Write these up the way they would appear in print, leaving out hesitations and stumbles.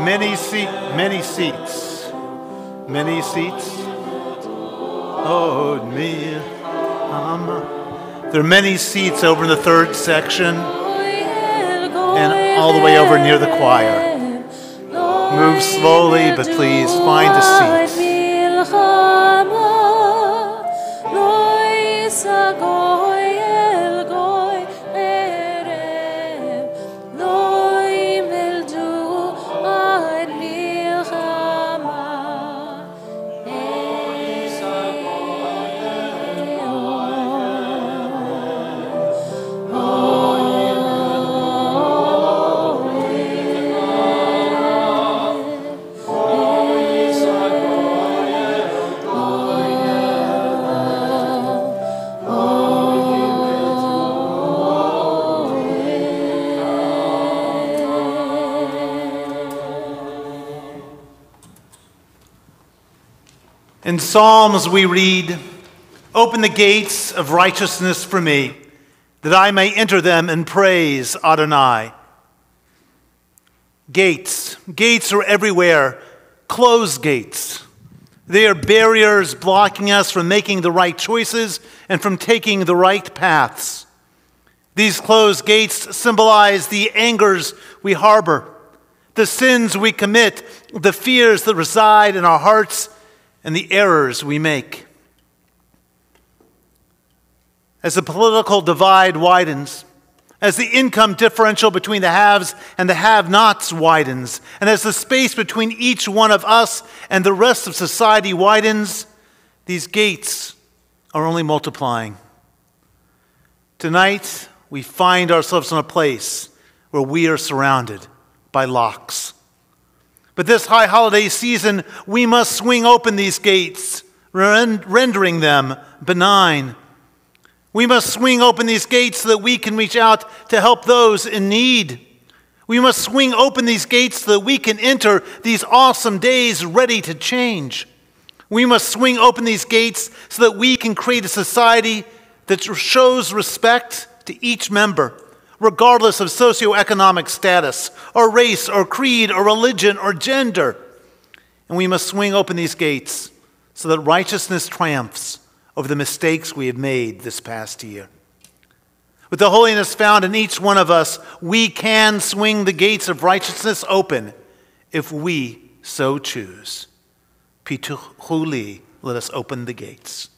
Many seats. Oh, me. There are many seats over in the third section and all the way over near the choir. Move slowly, but please find a seat. In Psalms we read, "Open the gates of righteousness for me, that I may enter them and praise Adonai." Gates. Gates are everywhere. Closed gates. They are barriers blocking us from making the right choices and from taking the right paths. These closed gates symbolize the angers we harbor, the sins we commit, the fears that reside in our hearts, and the errors we make. As the political divide widens, as the income differential between the haves and the have-nots widens, and as the space between each one of us and the rest of society widens, these gates are only multiplying. Tonight, we find ourselves in a place where we are surrounded by locks. But this high holiday season, we must swing open these gates, rendering them benign. We must swing open these gates so that we can reach out to help those in need. We must swing open these gates so that we can enter these awesome days ready to change. We must swing open these gates so that we can create a society that shows respect to each member, regardless of socioeconomic status, or race, or creed, or religion, or gender. And we must swing open these gates so that righteousness triumphs over the mistakes we have made this past year. With the holiness found in each one of us, we can swing the gates of righteousness open if we so choose. Pituchu li, let us open the gates.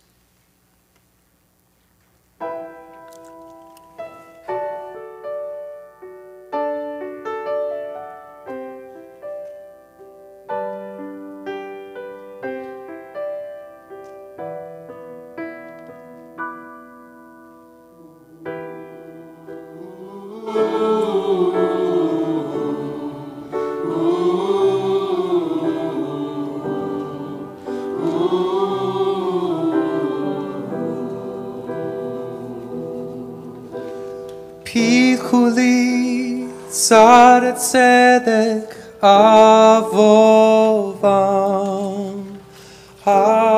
Tzad tzedek avovam hadeya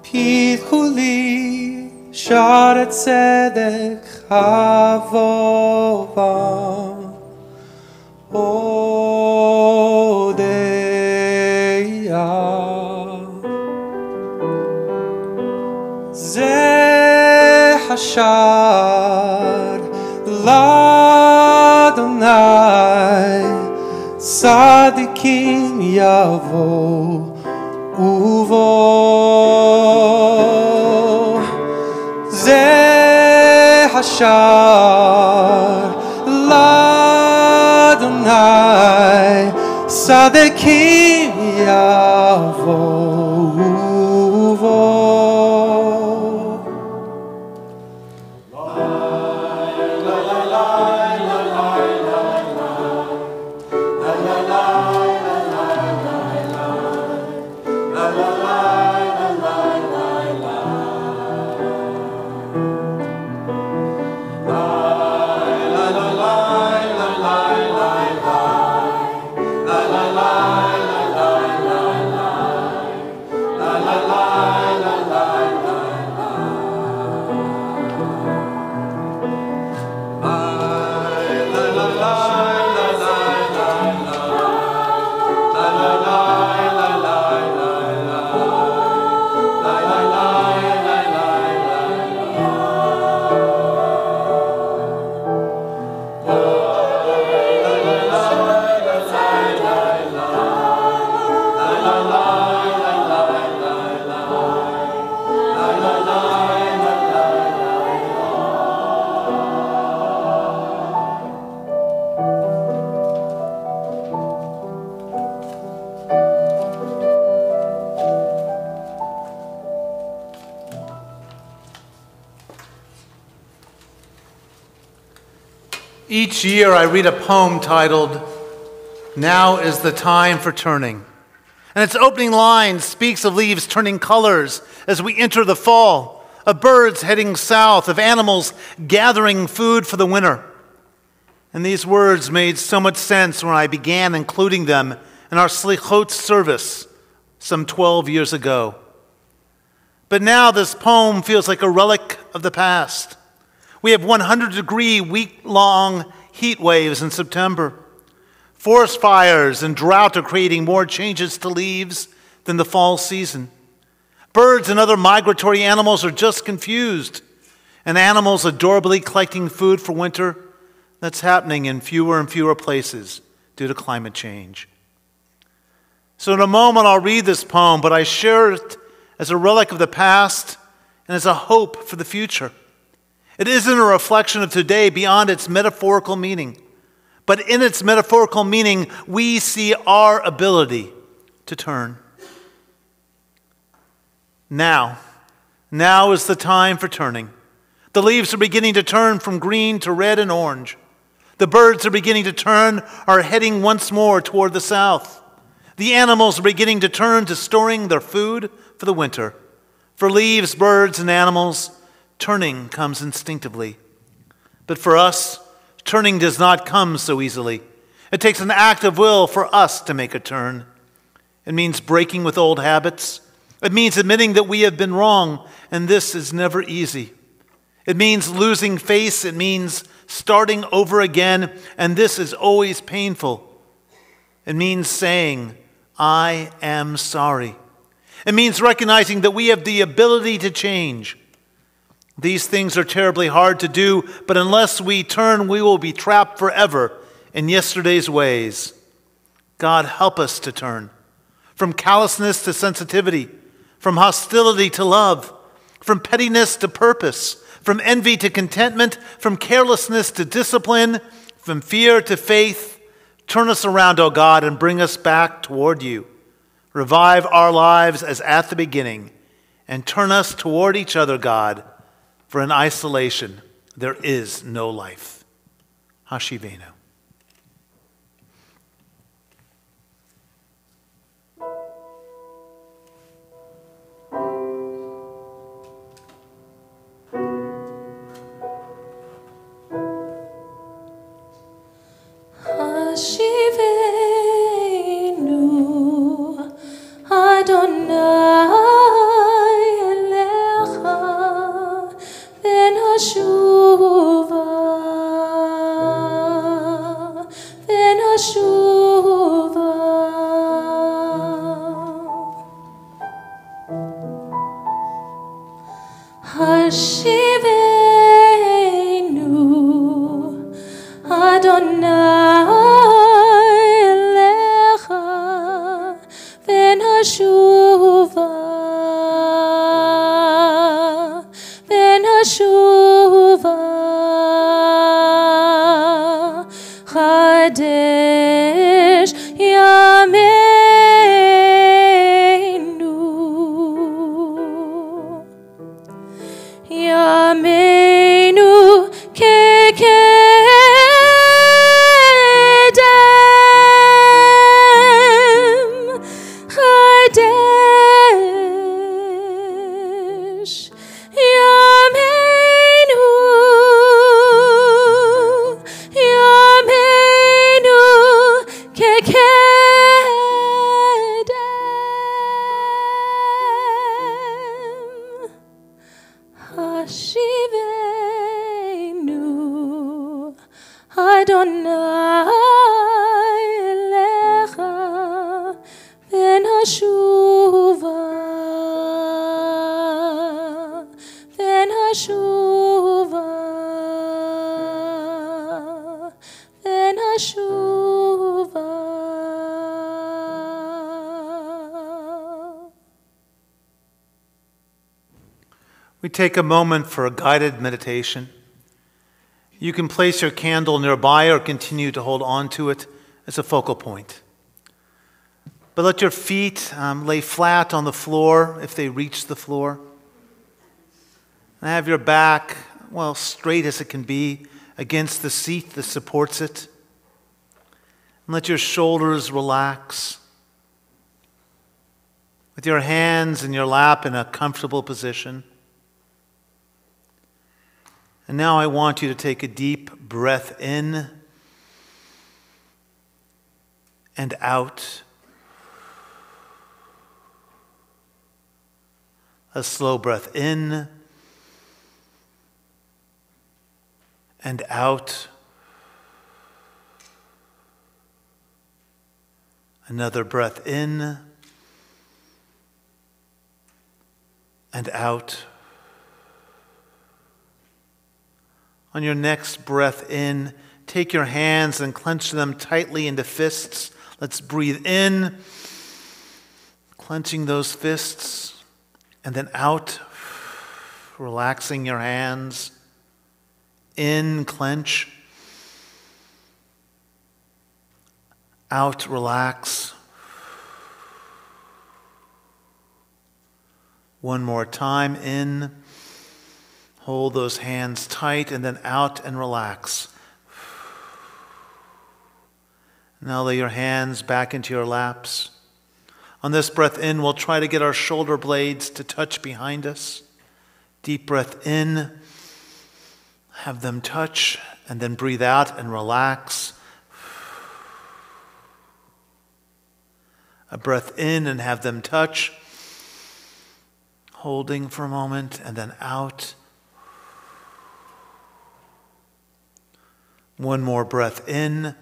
Pithuli shad tzedek avovam odeya Hashad l'Adonai Tzadikim yavo uvo Zeh Hashad l'Adonai Tzadikim yavo uvo Each year I read a poem titled, "Now is the Time for Turning." And its opening line speaks of leaves turning colors as we enter the fall, of birds heading south, of animals gathering food for the winter. And these words made so much sense when I began including them in our Selichot service some 12 years ago. But now this poem feels like a relic of the past. We have 100-degree, week-long heat waves in September. Forest fires and drought are creating more changes to leaves than the fall season. Birds and other migratory animals are just confused. And animals adorably collecting food for winter, that's happening in fewer and fewer places due to climate change. So in a moment I'll read this poem, but I share it as a relic of the past and as a hope for the future. It isn't a reflection of today beyond its metaphorical meaning. But in its metaphorical meaning, we see our ability to turn. Now is the time for turning. The leaves are beginning to turn from green to red and orange. The birds are beginning to turn, are heading once more toward the south. The animals are beginning to turn to storing their food for the winter. For leaves, birds, and animals, turning comes instinctively. But for us, turning does not come so easily. It takes an act of will for us to make a turn. It means breaking with old habits. It means admitting that we have been wrong, and this is never easy. It means losing face. It means starting over again, and this is always painful. It means saying, "I am sorry." It means recognizing that we have the ability to change. These things are terribly hard to do, but unless we turn, we will be trapped forever in yesterday's ways. God, help us to turn. From callousness to sensitivity, from hostility to love, from pettiness to purpose, from envy to contentment, from carelessness to discipline, from fear to faith. Turn us around, O God, and bring us back toward you. Revive our lives as at the beginning, and turn us toward each other, God, for in isolation there is no life. Hashivenu. Hashivenu Adonai elecha ben hashuva Hashivenu Adonai elecha ben hashuva Chadesh Yameinu Yameinu kekedem Chadesh Yameinu Yameinu kekedem Hashivenu Adonai elecha ben hashuva ben hashuva We take a moment for a guided meditation. You can place your candle nearby or continue to hold on to it as a focal point. But let your feet lay flat on the floor if they reach the floor. And have your back, straight as it can be, against the seat that supports it. And let your shoulders relax. With your hands in your lap in a comfortable position. And now I want you to take a deep breath in and out. A slow breath in and out. Another breath in and out. On your next breath in, take your hands and clench them tightly into fists. Let's breathe in, clenching those fists, and then out, relaxing your hands. In, clench. Out, relax. One more time. In. Hold those hands tight, and then out and relax. Now lay your hands back into your laps. On this breath in, we'll try to get our shoulder blades to touch behind us. Deep breath in. Have them touch, and then breathe out and relax. A breath in and have them touch. Holding for a moment, and then out. One more breath in.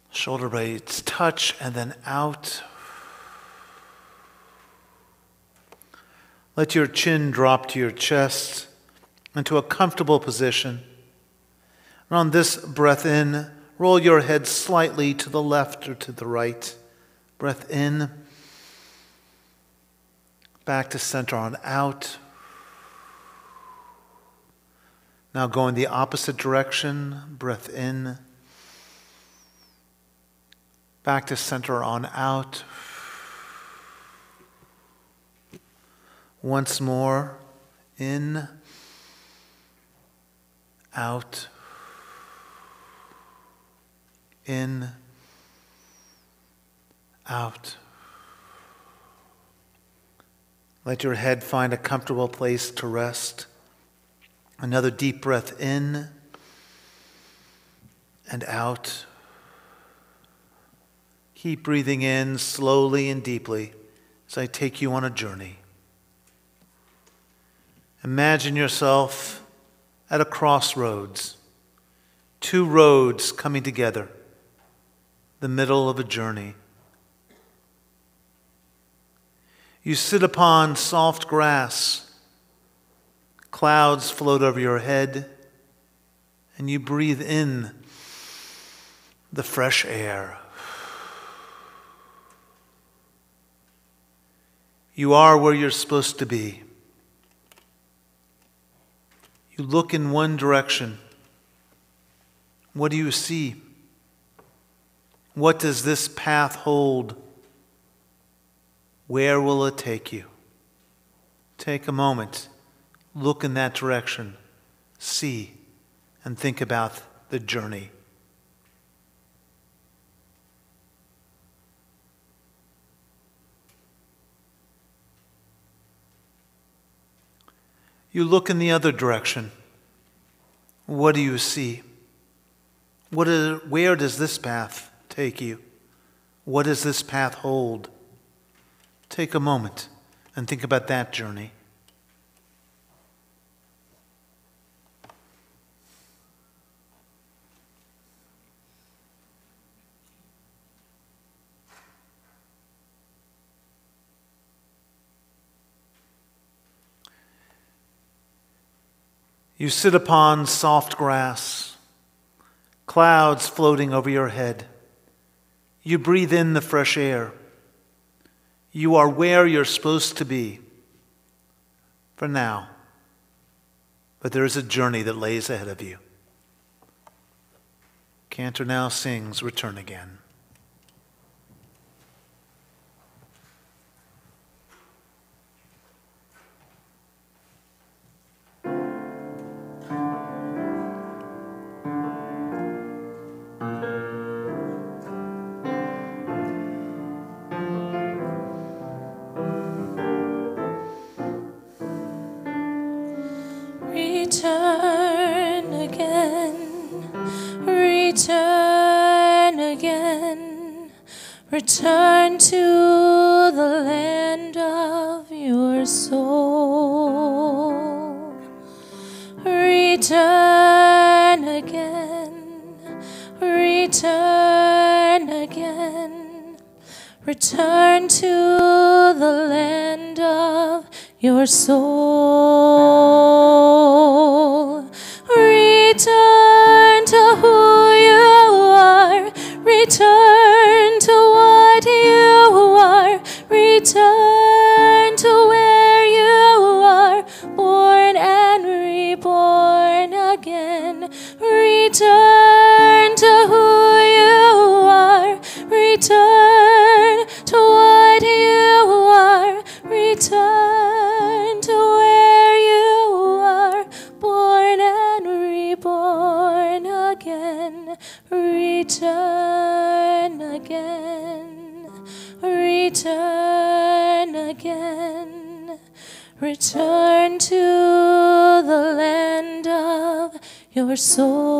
Shoulder blades touch, and then out. Let your chin drop to your chest into a comfortable position. And on this breath in, roll your head slightly to the left or to the right. Breath in. Back to center on out. Now go in the opposite direction. Breath in. Back to center on out. Once more. In. Out. In. Out. Let your head find a comfortable place to rest. Another deep breath in and out. Keep breathing in slowly and deeply as I take you on a journey. Imagine yourself at a crossroads, two roads coming together, the middle of a journey. You sit upon soft grass, clouds float over your head, and you breathe in the fresh air. You are where you're supposed to be. You look in one direction. What do you see? What does this path hold? Where will it take you? Take a moment, look in that direction, see, and think about the journey. You look in the other direction. What do you see? Where does this path take you? What does this path hold? Take a moment and think about that journey. You sit upon soft grass, clouds floating over your head. You breathe in the fresh air. You are where you're supposed to be for now, but there is a journey that lays ahead of you. Cantor now sings Return Again. Return to the land of your soul. Return again, return again. Return to the land of your soul. Return to who you are. Return to what you are. Return to where you are, born and reborn again. Return to who you are. Return to what you are. Return to where you are, born and reborn again. Return again. Return again. Return to the land of your soul.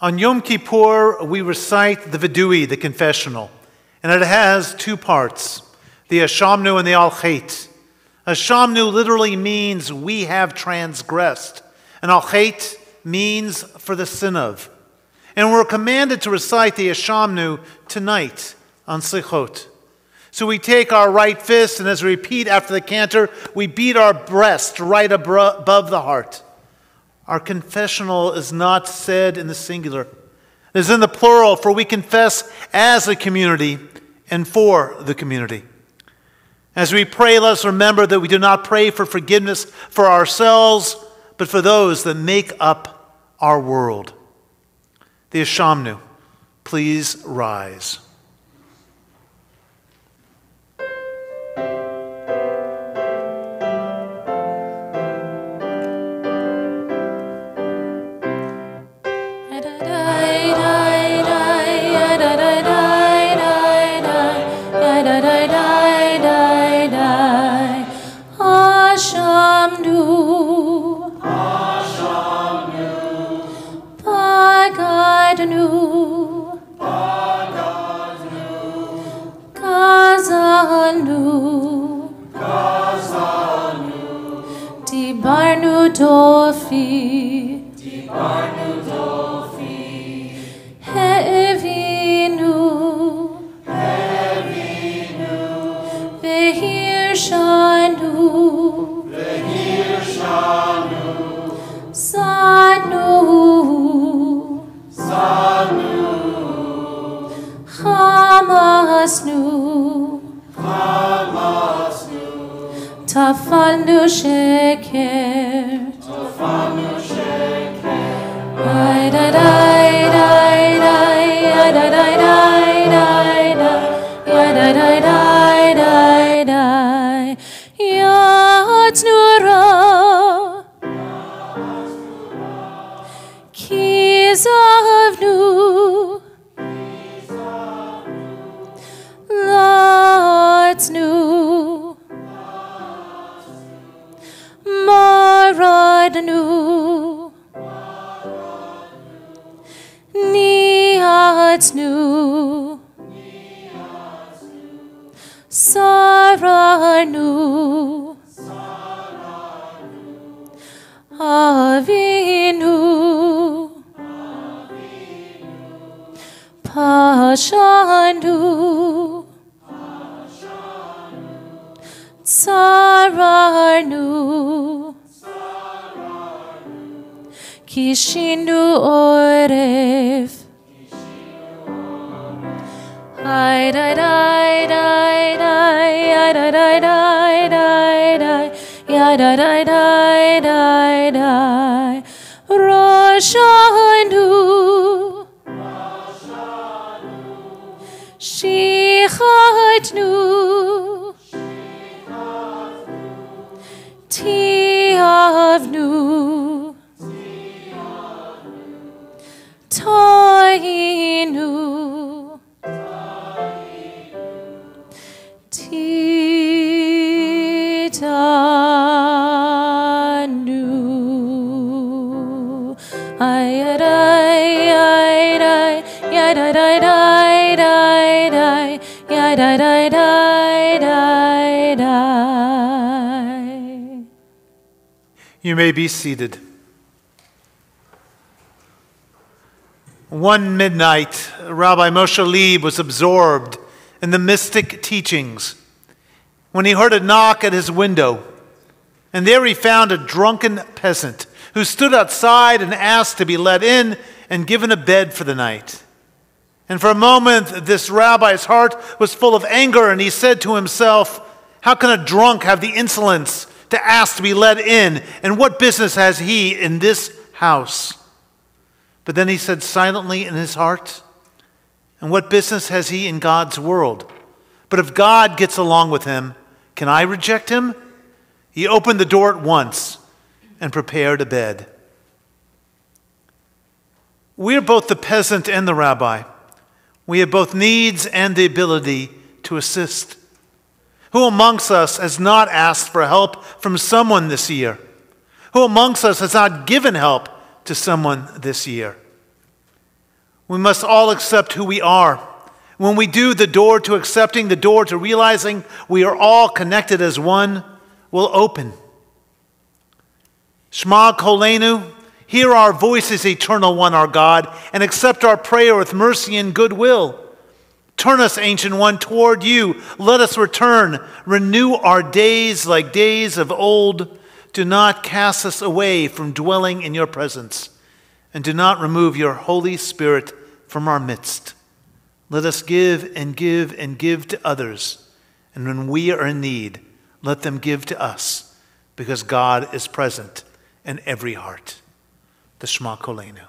On Yom Kippur, we recite the Vidui, the confessional, and it has two parts, the Ashamnu and the Al-Chet. Ashamnu literally means we have transgressed, and Al-Chet means for the sin of. And we're commanded to recite the Ashamnu tonight on Selichot. So we take our right fist, and as we repeat after the Cantor, we beat our breast right above the heart. Our confessional is not said in the singular. It is in the plural, for we confess as a community and for the community. As we pray, let us remember that we do not pray for forgiveness for ourselves, but for those that make up our world. The Ashamnu, please rise. Barnu Dofi, Hevinu, Vehir Shanu, Sanu, Hamasnu, Tafanu Sheker, Dai dai dai dai dai dai dai dai dai dai dai dai dai Yatsnura Kizavnu Latsnu Maradnu Nihatsnu Saranu Avinu Pashanu Saranu Kishinu Oref Dai dai dai dai dai dai dai dai dai dai dai dai dai dai dai Roshanu Shichatnu Tiavnu Tainu Titanu Ayadai ayadai yadai dai dai dai yadai dai dai dai dai. You may be seated. One midnight, Rabbi Moshe Leib was absorbed in the mystic teachings when he heard a knock at his window, and there he found a drunken peasant who stood outside and asked to be let in and given a bed for the night. And for a moment, this rabbi's heart was full of anger, and he said to himself, how can a drunk have the insolence to ask to be let in, and what business has he in this house? But then he said silently in his heart, and what business has he in God's world? But if God gets along with him, can I reject him? He opened the door at once and prepared a bed. We are both the peasant and the rabbi. We have both needs and the ability to assist. Who amongst us has not asked for help from someone this year? Who amongst us has not given help to someone this year? We must all accept who we are. When we do, the door to accepting, the door to realizing we are all connected as one will open. Shema Kolenu, hear our voices, Eternal One, our God, and accept our prayer with mercy and goodwill. Turn us, Ancient One, toward you. Let us return. Renew our days like days of old. Do not cast us away from dwelling in your presence, and do not remove your Holy Spirit from our midst. Let us give and give and give to others, and when we are in need, let them give to us, because God is present in every heart. The Shema Kolenu.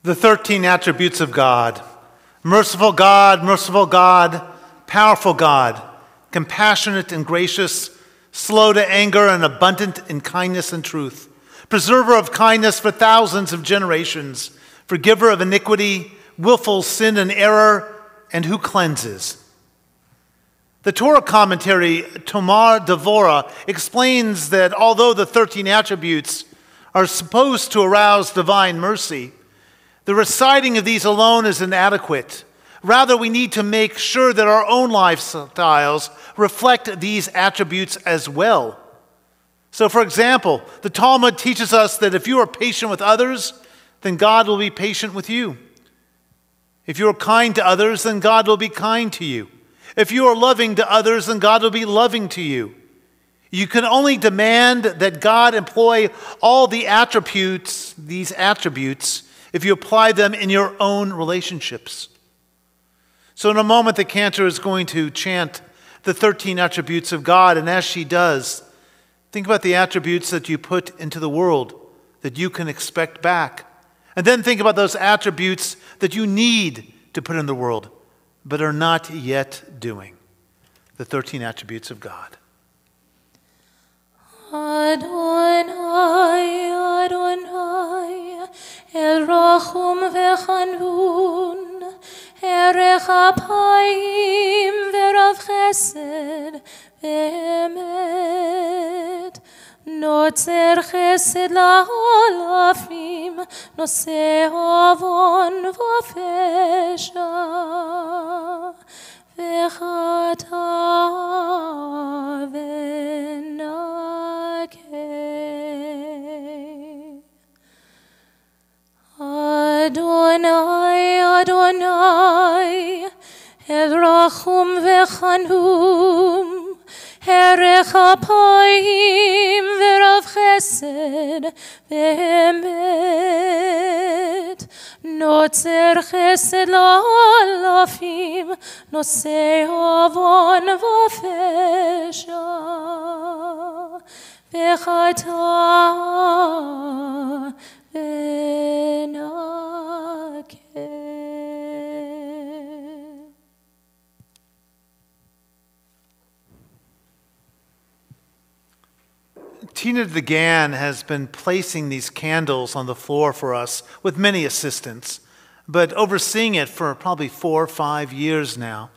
The 13 attributes of God: merciful God, powerful God, compassionate and gracious, slow to anger and abundant in kindness and truth, preserver of kindness for thousands of generations, forgiver of iniquity, willful sin and error, and who cleanses. The Torah commentary, Tomar Devora, explains that although the 13 attributes are supposed to arouse divine mercy, the reciting of these alone is inadequate. Rather, we need to make sure that our own lifestyles reflect these attributes as well. So, for example, the Talmud teaches us that if you are patient with others, then God will be patient with you. If you are kind to others, then God will be kind to you. If you are loving to others, then God will be loving to you. You can only demand that God employ all these attributes, if you apply them in your own relationships. So in a moment, the Cantor is going to chant the 13 attributes of God, and as she does, think about the attributes that you put into the world that you can expect back. And then think about those attributes that you need to put in the world, but are not yet doing. The 13 attributes of God. Adonai, Adonai, El Rachum Vechanun, Erech Apayim Verav Chesed Be'emet, Notzer Chesed La'olafim, Noseh Avon V'Pesha, V'chata V'nakeh. Adonai, Adonai, El Rachum Vechanun, Erech Apayim Verav Chesed Be'emet, Notzer Chesed La'olafim, Noseh Avon V'Pesha, V'chata V'nakeh. Tina DeGan has been placing these candles on the floor for us with many assistants. but overseeing it for probably 4 or 5 years now.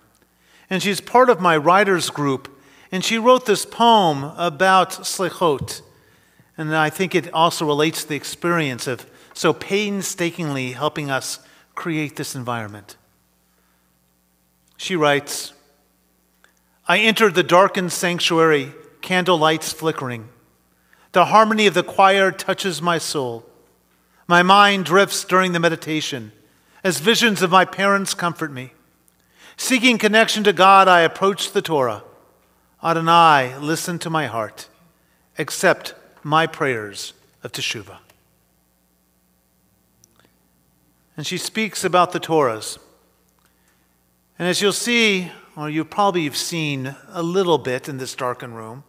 And she's part of my writers group, and she wrote this poem about Selichot. And I think it also relates to the experience of so painstakingly helping us create this environment. She writes, I entered the darkened sanctuary, candle lights flickering. The harmony of the choir touches my soul. My mind drifts during the meditation as visions of my parents comfort me. Seeking connection to God, I approach the Torah. Adonai, listen to my heart. Accept my prayers of teshuvah. And she speaks about the Torahs. And as you'll see, or you probably have seen a little bit in this darkened room,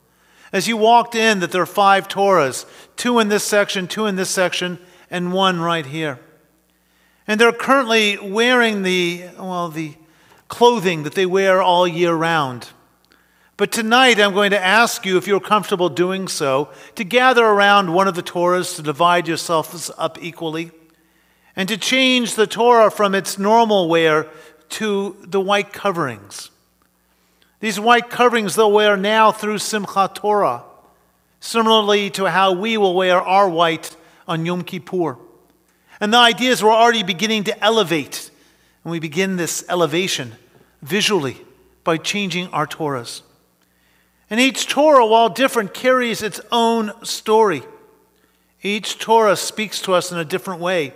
as you walked in, that there are 5 Torahs, 2 in this section, 2 in this section, and 1 right here. And they're currently wearing the clothing that they wear all year round. But tonight I'm going to ask you, if you're comfortable doing so, to gather around one of the Torahs, to divide yourselves up equally, and to change the Torah from its normal wear to the white coverings. These white coverings they'll wear now through Simchat Torah, similarly to how we will wear our white on Yom Kippur. And the idea is we're already beginning to elevate, and we begin this elevation visually by changing our Torahs. And each Torah, while different, carries its own story. Each Torah speaks to us in a different way.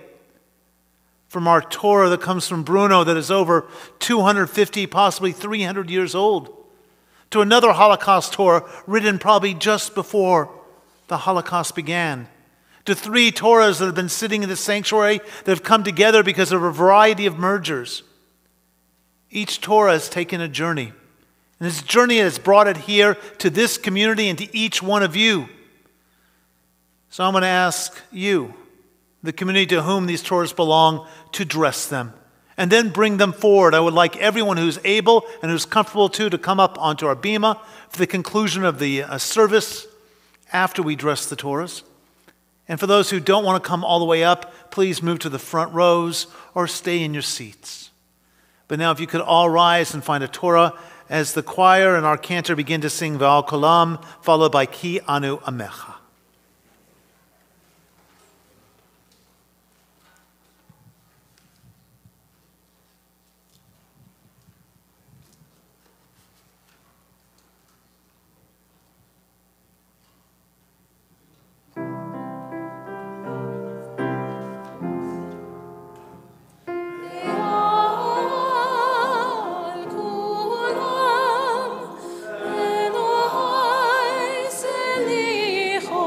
From our Torah that comes from Bruno, that is over 250, possibly 300 years old, to another Holocaust Torah written probably just before the Holocaust began, to 3 Torahs that have been sitting in the sanctuary that have come together because of a variety of mergers. Each Torah has taken a journey, and this journey has brought it here to this community and to each one of you. So I'm going to ask you, the community to whom these Torahs belong, to dress them and then bring them forward. I would like everyone who's able and who's comfortable to come up onto our bima for the conclusion of the service after we dress the Torahs. And for those who don't want to come all the way up, please move to the front rows or stay in your seats. But now if you could all rise and find a Torah as the choir and our cantor begin to sing V'al Kolam, followed by Ki Anu Amecha. Selichot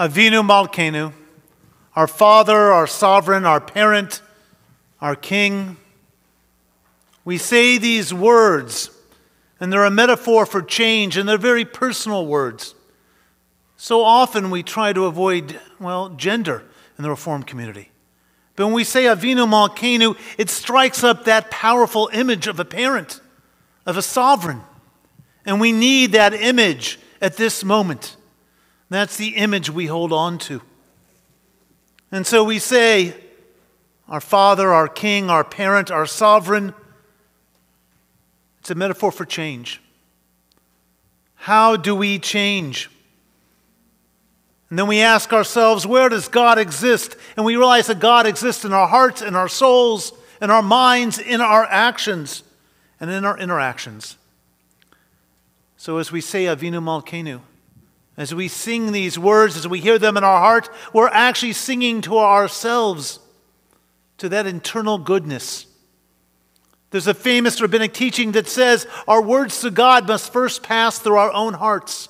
Avinu Malkeinu, our Father, our Sovereign, our Parent, our King. We say these words, and they're a metaphor for change, and they're very personal words. So often we try to avoid, gender in the Reformed community. But when we say Avinu Malkeinu, it strikes up that powerful image of a parent, of a sovereign. And we need that image at this moment. That's the image we hold on to. And so we say, our Father, our King, our Parent, our Sovereign. It's a metaphor for change. How do we change? And then we ask ourselves, where does God exist? And we realize that God exists in our hearts, in our souls, in our minds, in our actions, and in our interactions. So as we say Avinu Malkeinu, as we sing these words, as we hear them in our heart, we're actually singing to ourselves, to that internal goodness. There's a famous rabbinic teaching that says our words to God must first pass through our own hearts.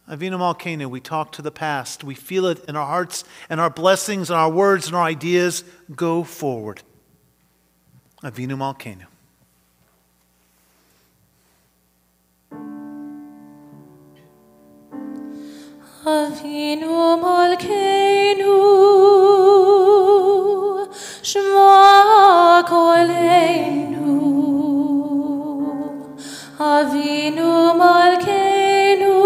Avinu Malkeinu, we talk to the past. We feel it in our hearts, and our blessings and our words and our ideas go forward. Avinu Malkeinu. Avinu Malkeinu, Shema Koleinu. Avinu Malkeinu,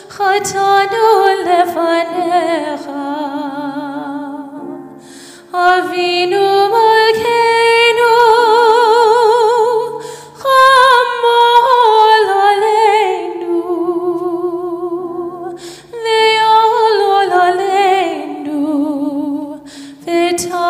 Chatanu lefanecha. Avinu Malkeinu, Chamol aleinu, ve'olol aleinu, v'tapeinu.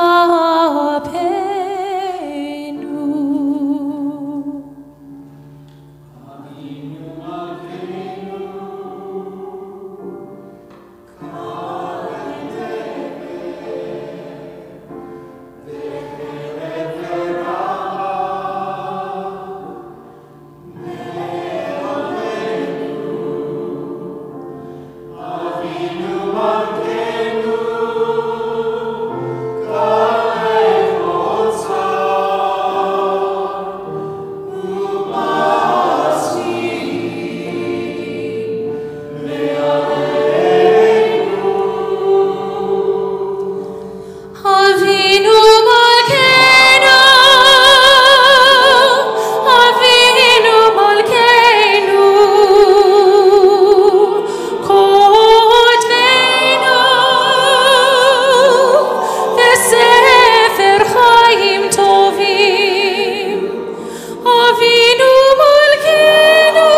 Avinu Malkeinu, Avinu Malkeinu, Kotveinu, Ve'sefer Chaim Tovim. Avinu Malkeinu,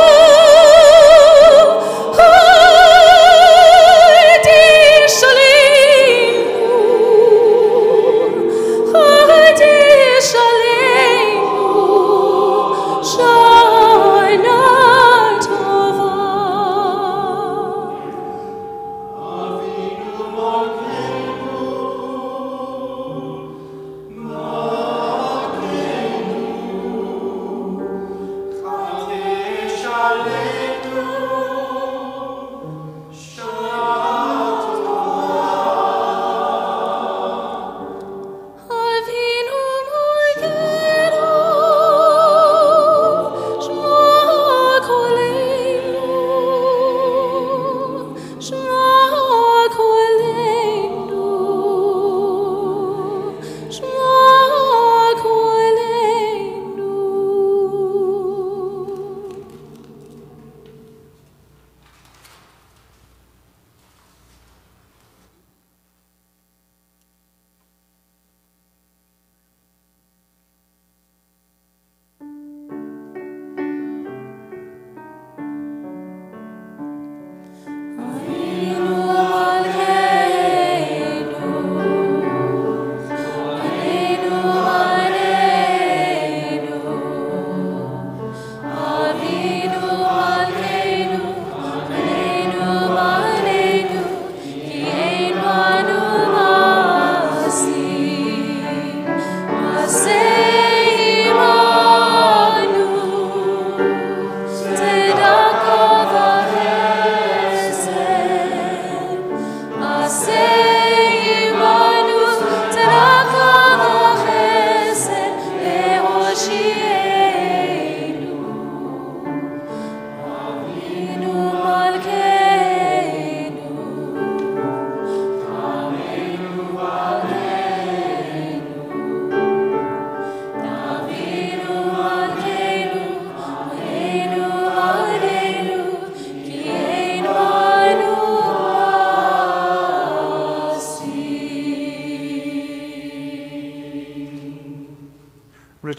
Hadish Aleinu, Hadish Aleinu, Shana Tova.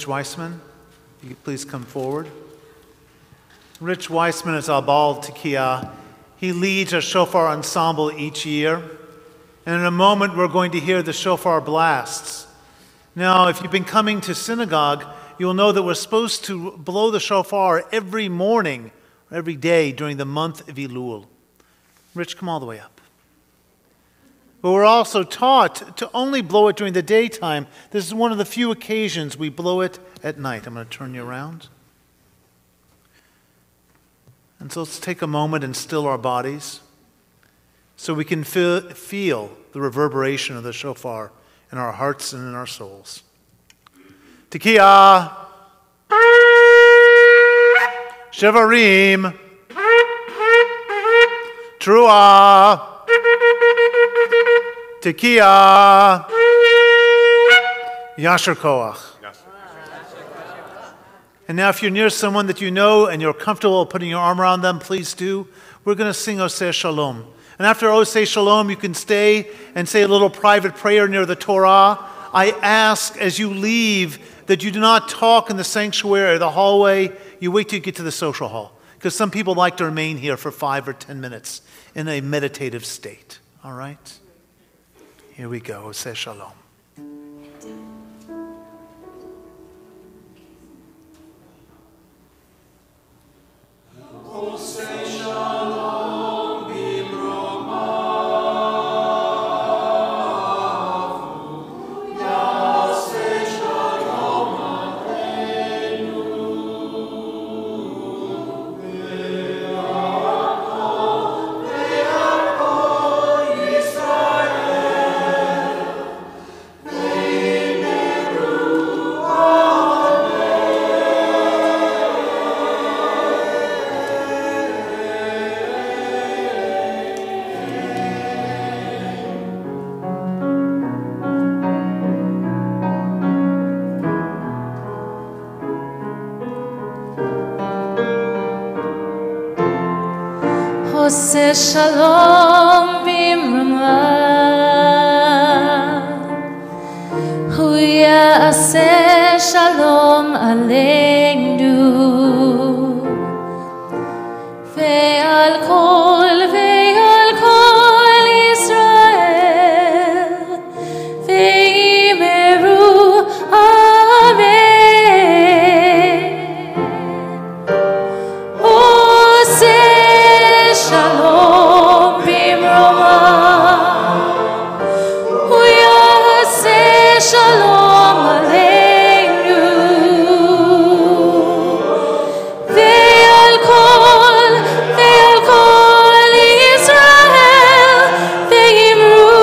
Rich Weissman. If you could please come forward. Rich Weissman is our Baal Tekiah. He leads our shofar ensemble each year. And in a moment, we're going to hear the shofar blasts. Now, if you've been coming to synagogue, you'll know that we're supposed to blow the shofar every morning, every day during the month of Elul. Rich, come all the way up. But we're also taught to only blow it during the daytime. This is one of the few occasions we blow it at night. I'm going to turn you around. And so let's take a moment and still our bodies so we can feel the reverberation of the shofar in our hearts and in our souls. Tekiah, Shevarim, Truah, Tekiah, Yasher Koach. And now if you're near someone that you know and you're comfortable putting your arm around them, please do. We're going to sing Oseh Shalom. And after Oseh Shalom, you can stay and say a little private prayer near the Torah. I ask as you leave that you do not talk in the sanctuary or the hallway. You wait till you get to the social hall. Because some people like to remain here for 5 or 10 minutes in a meditative state. All right? Here we go. Oseh Shalom. Oseh Shalom bimrama, Hu ya'aseh Shalom aleinu, ve'al kol Yisrael, ve'imeru Amen. Oseh Shalom bimrama, Hu ya'aseh Shalom aleinu, ve'al kol Yisrael, ve'imru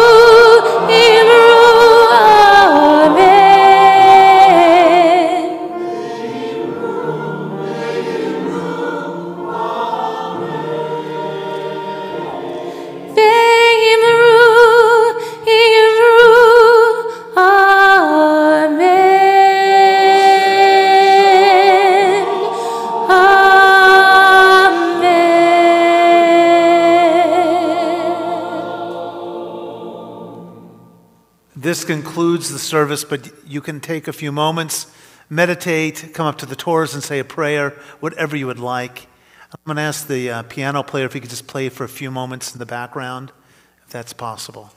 This concludes the service, but you can take a few moments, meditate, come up to the Torahs and say a prayer, whatever you would like. I'm going to ask the piano player if he could just play for a few moments in the background, if that's possible.